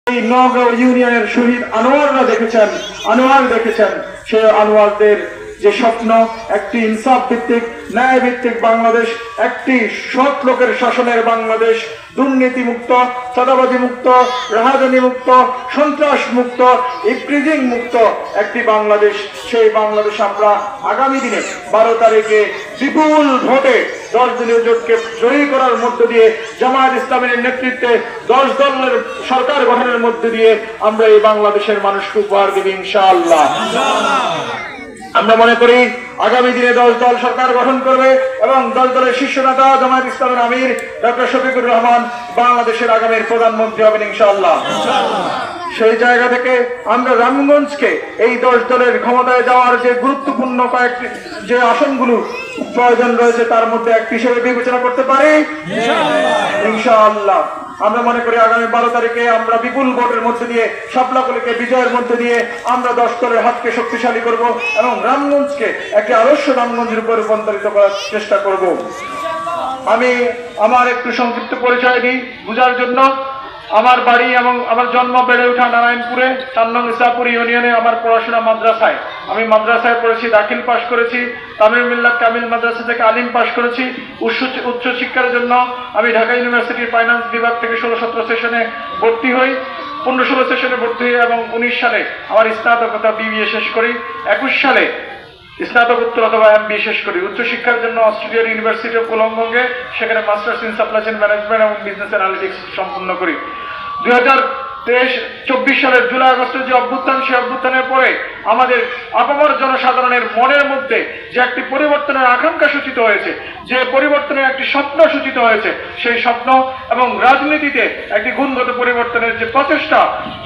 এই নওগাঁও ইউনিয়নের শহীদ আনোয়াররা দেখেছেন, আনোয়ার দেখেছেন, সে আনোয়ারদের যে স্বপ্ন একটি ইনসাফ ভিত্তিক ন্যায় ভিত্তিক বাংলাদেশ, একটি সৎ লোকের শাসনের বাংলাদেশ, দুর্নীতি মুক্ত, চাঁদাবাজি মুক্ত, রাহাজানি মুক্ত, সন্ত্রাস মুক্ত, ইফ্রিজিং মুক্ত একটি বাংলাদেশ, সেই বাংলাদেশ আমরা আগামী দিনে 12 তারিখে বিপুল ভোটে 10 দলীয় জোটকে জয়ী করার মধ্য দিয়ে জামায়াত ইসলামের নেতৃত্বে 10 দলের সরকার গঠনের মধ্য দিয়ে আমরা এই বাংলাদেশের মানুষকে উপহার দেব ইনশাআল্লাহ। আমরা মনে করি আগামী দিনে 10 দল সরকার গঠন করবে এবং 10 দলের শীর্ষ নেতা জামায়াত ইসলামের আমির ডক্টর শফিকুর রহমান বাংলাদেশের আগামীর প্রধানমন্ত্রী হবেন ইনশাআল্লাহ। সেই জায়গা থেকে আমরা রামগঞ্জকে এই 10 দলের ক্ষমতায় যাওয়ার যে গুরুত্বপূর্ণ কয়েকটি যে আসনগুলো প্রয়োজন রয়েছে তার মধ্যে একটি হিসেবে বিবেচনা করতে পারি ইনশাআল্লাহ। আমরা মনে করি আগামী 12 তারিখে আমরা বিপুল ভোটের মধ্যে দিয়ে শাপলাকলিকে বিজয়ের মধ্যে দিয়ে আমরা 10 দলের হাতকে শক্তিশালী করব এবং রামগঞ্জকে একটি আদর্শ রামগঞ্জের উপর রূপান্তরিত করার চেষ্টা করব। আমি আমার একটু সংক্ষিপ্ত পরিচয় দিই বুঝার জন্য। আমার বাড়ি এবং আমার জন্ম বেড়ে ওঠা নারায়ণপুরে 4 নং ইসলামপুর ইউনিয়নে। আমার পড়াশোনা মাদ্রাসায়, আমি মাদ্রাসায় পড়েছি, দাখিল পাশ করেছি, তামিল মিল্লাত কামিল মাদ্রাসা থেকে আলিম পাশ করেছি। উচ্চ শিক্ষার জন্য আমি ঢাকা ইউনিভার্সিটির ফাইন্যান্স বিভাগ থেকে 16-17 সেশনে ভর্তি হই, 15-16 সেশনে ভর্তি হই এবং 19 সালে আমার স্নাতকতা বিবিএ শেষ করি। 21 সালে স্নাতকোত্তর অথবা এমবিএ শেষ করি। উচ্চশিক্ষার জন্য অস্ট্রেলিয়ার ইউনিভার্সিটি অফ কলম্বোকে সেখানে masters in supply chain management এবং বিজনেস অ্যানালিটিক্স সম্পন্ন করি। 2023-24 সালের জুলাই আগস্টের যে অভ্যুত্থান, সেই অভ্যুত্থানের পরে আমাদের আপামর জনসাধারণের মনের মধ্যে যে একটি পরিবর্তনের আকাঙ্ক্ষা সূচিত হয়েছে, যে পরিবর্তনের একটি স্বপ্ন সূচিত হয়েছে, সেই স্বপ্ন এবং রাজনীতিতে একটি গুণগত পরিবর্তনের যে প্রচেষ্টা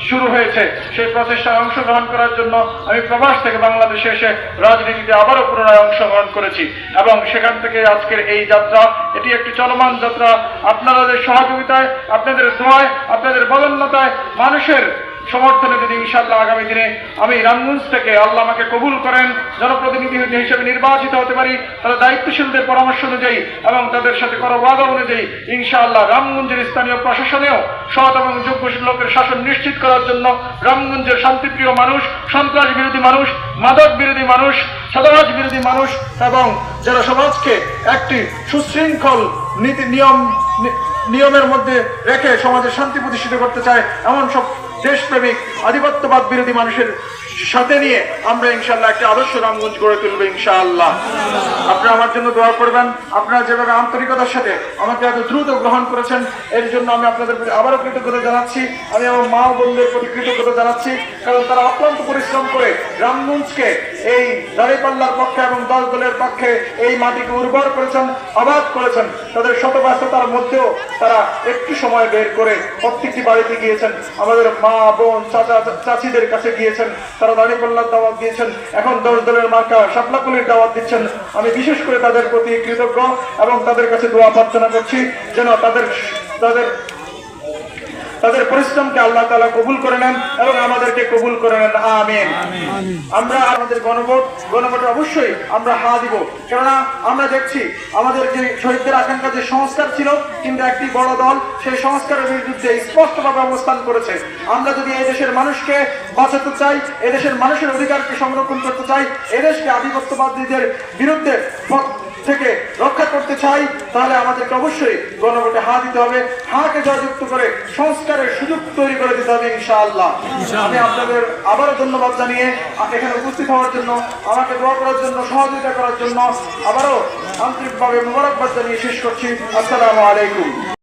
শুরু হয়েছে, সেই প্রচেষ্টায় অংশগ্রহণ করার জন্য আমি প্রবাস থেকে বাংলাদেশে এসে রাজনীতিতে আবারও পুনরায় অংশগ্রহণ করেছি এবং সেখান থেকে আজকের এই যাত্রা, এটি একটি চলমান যাত্রা। আপনাদের সহযোগিতায়, আপনাদের দোয়ায়, আপনাদের বদান্যতায়, মানুষের সমর্থনে যদি ইনশাআল্লাহ আগামী দিনে আমি রামগঞ্জ থেকে আল্লাহ আমাকে কবুল করেন, জনপ্রতিনিধি হিসেবে নির্বাচিত হতে পারি, তারা দায়িত্বশীলদের পরামর্শ অনুযায়ী এবং তাদের সাথে করা ওয়াদা অনুযায়ী ইনশাআল্লাহ রামগঞ্জের স্থানীয় প্রশাসনেও সৎ এবং যোগ্য লোকের শাসন নিশ্চিত করার জন্য রামগঞ্জের শান্তিপ্রিয় মানুষ, সন্ত্রাস বিরোধী মানুষ, মাদক বিরোধী মানুষ, চাঁদাবাজ বিরোধী মানুষ এবং যারা সমাজকে একটি সুশৃঙ্খল নীতি নিয়মের মধ্যে রেখে সমাজের শান্তি প্রতিষ্ঠিত করতে চায় এমন সব দেশপ্রেমিক আধিপত্যবাদ বিরোধী মানুষের সাথে নিয়ে আমরা ইনশাআল্লাহ একটা আদর্শ রামগঞ্জ গড়ে তুলবো ইনশাআল্লাহ। আপনারা আমার জন্য দোয়া করবেন। আপনারা যেভাবে আন্তরিকতার সাথে আমাকে এত দ্রুত গ্রহণ করেছেন এর জন্য আমি আপনাদের প্রতি আবারও কৃতজ্ঞতা জানাচ্ছি। আমি আমার মা বোনদের প্রতি কৃতজ্ঞতা জানাচ্ছি, কারণ তারা অক্লান্ত পরিশ্রম করে রামগঞ্জকে এই দাঁড়িপাল্লার পক্ষে এবং 10 দলের পক্ষে এই মাটিকে উর্বর করেছেন, আবাদ করেছেন। তাদের শত ব্যস্ততার মধ্যেও তারা একটু সময় বের করে প্রত্যেকটি বাড়িতে গিয়েছেন, আমাদের মা বোন চাচিদের কাছে গিয়েছেন, তারা দাঁড়িপাল্লার দাওয়াত দিয়েছেন, এখন 10 দলের মার্কা শাপলাকলির দাওয়াত দিচ্ছেন। আমি বিশেষ করে তাদের প্রতি কৃতজ্ঞ এবং তাদের কাছে দোয়া প্রার্থনা করছি যেন তাদের পরিশ্রমকে আল্লাহ তাআলা কবুল করে নেন এবং আমাদেরকে কবুল করে নেন, আমিন। আমরা আমাদের গণভোটে অবশ্যই আমরা হা দিব, কেননা আমরা দেখছি আমাদের যে শহীদদের আকাঙ্ক্ষা যে সংস্কার ছিল, কিন্তু একটি বড় দল সেই সংস্কারের বিরুদ্ধে স্পষ্টভাবে অবস্থান করেছে। আমরা যদি এই দেশের মানুষকে বাঁচাতে চাই, এদেশের মানুষের অধিকারকে সংরক্ষণ করতে চাই, এদেশকে আধিপত্যবাদীদের বিরুদ্ধে থেকে রক্ষা করতে চাই, তাহলে আমাদেরকে অবশ্যই গণভোটে হা দিতে হবে। হাকে জয়যুক্ত করে সংস্কারের সুযোগ তৈরি করে দিতে হবে ইনশাআল্লাহ। আমি আপনাদের আবারও ধন্যবাদ জানিয়ে এখানে উপস্থিত হওয়ার জন্য, আমাকে দোয়া করার জন্য, সহযোগিতা করার জন্য আবারও আন্তরিকভাবে মোবারকবাদ জানিয়ে শেষ করছি। আসসালামু আলাইকুম।